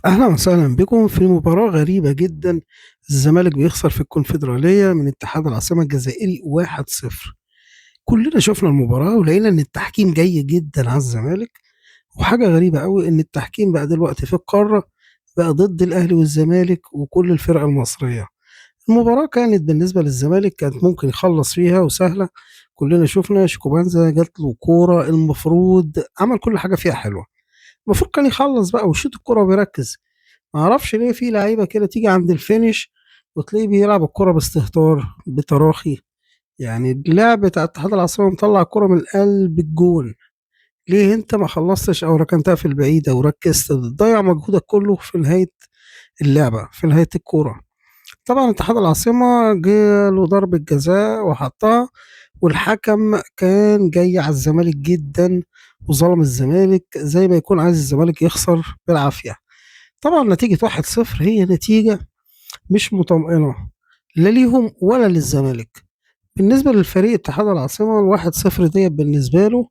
أهلا وسهلا بكم في مباراة غريبة جدا. الزمالك بيخسر في الكونفدرالية من اتحاد العاصمة الجزائري 1-0. كلنا شفنا المباراة ولقينا إن التحكيم جاي جدا على الزمالك. وحاجة غريبة قوي إن التحكيم بقى دلوقتي في القارة بقى ضد الأهلي والزمالك وكل الفرق المصرية. المباراة كانت بالنسبة للزمالك كانت ممكن يخلص فيها وسهلة. كلنا شفنا شيكوبانزا جات له كورة، المفروض عمل كل حاجة فيها حلوة. المفروض كان يخلص بقى ويشوط الكورة ويركز. ما اعرفش ليه في لعيبه كده تيجي عند الفينش وتلاقيه بيلعب الكرة باستهتار بتراخي. يعني اللاعب بتاع اتحاد العاصمة مطلع الكرة من قلب الجون. ليه انت ما خلصتش او ركنتها في البعيدة وركزت تضيع مجهودك كله في نهاية اللعبة في نهاية الكورة؟ طبعا اتحاد العاصمة جاله ضربة جزاء وحطها، والحكم كان جاي على الزمالك جدا وظلم الزمالك زي ما يكون عايز الزمالك يخسر بالعافية. طبعا نتيجة 1-0 هي نتيجة مش مطمئنة، لا ليهم ولا للزمالك. بالنسبة للفريق اتحاد العاصمة 1-0 ديت بالنسبة له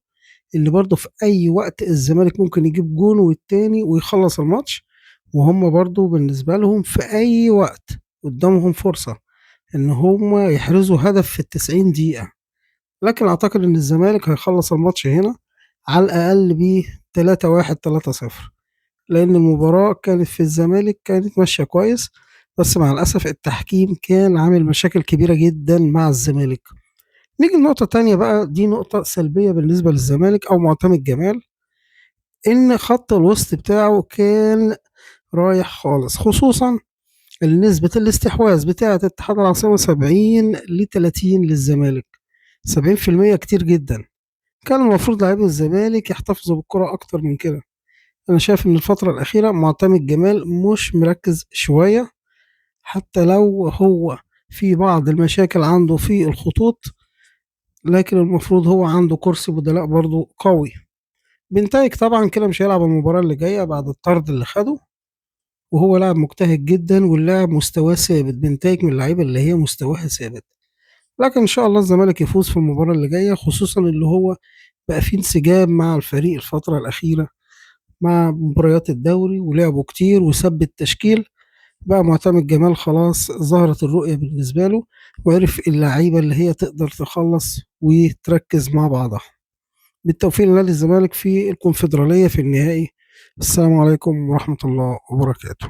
اللي برضه في أي وقت الزمالك ممكن يجيب جون والتاني ويخلص الماتش. وهم برضه بالنسبة لهم في أي وقت قدامهم فرصة إن هم يحرزوا هدف في ال90 دقيقة. لكن أعتقد إن الزمالك هيخلص الماتش هنا على الأقل ب 3-1 3-0، لأن المباراة كانت في الزمالك كانت ماشية كويس. بس مع الأسف التحكيم كان عامل مشاكل كبيرة جدا مع الزمالك. نيجي لنقطة تانية بقى، دي نقطة سلبية بالنسبة للزمالك أو معتمد جمال، إن خط الوسط بتاعه كان رايح خالص، خصوصا نسبة الاستحواذ بتاعة اتحاد العاصمة 70-30 للزمالك. 70% كتير جدا. كان المفروض لاعبي الزمالك يحتفظوا بالكرة أكتر من كده. أنا شايف إن الفترة الأخيرة معتمد جمال مش مركز شوية، حتى لو هو في بعض المشاكل عنده في الخطوط، لكن المفروض هو عنده كرسي بدلاء برضه قوي. بنتايج طبعا كده مش هيلعب المباراة اللي جاية بعد الطرد اللي خده، وهو لاعب مجتهد جدا واللاعب مستواه ثابت. بنتايج من اللعيبة اللي هي مستواها ثابت. لكن إن شاء الله الزمالك يفوز في المباراة اللي جاية، خصوصا اللي هو بقى فيه انسجام مع الفريق الفترة الأخيرة مع مباريات الدوري ولعبوا كتير وثبت تشكيل. بقى معتمد جمال خلاص ظهرت الرؤية بالنسبة له، وعرف اللعيبة اللي هي تقدر تخلص وتركز مع بعضها. بالتوفيق لنادي الزمالك في الكونفدرالية في النهائي. السلام عليكم ورحمة الله وبركاته.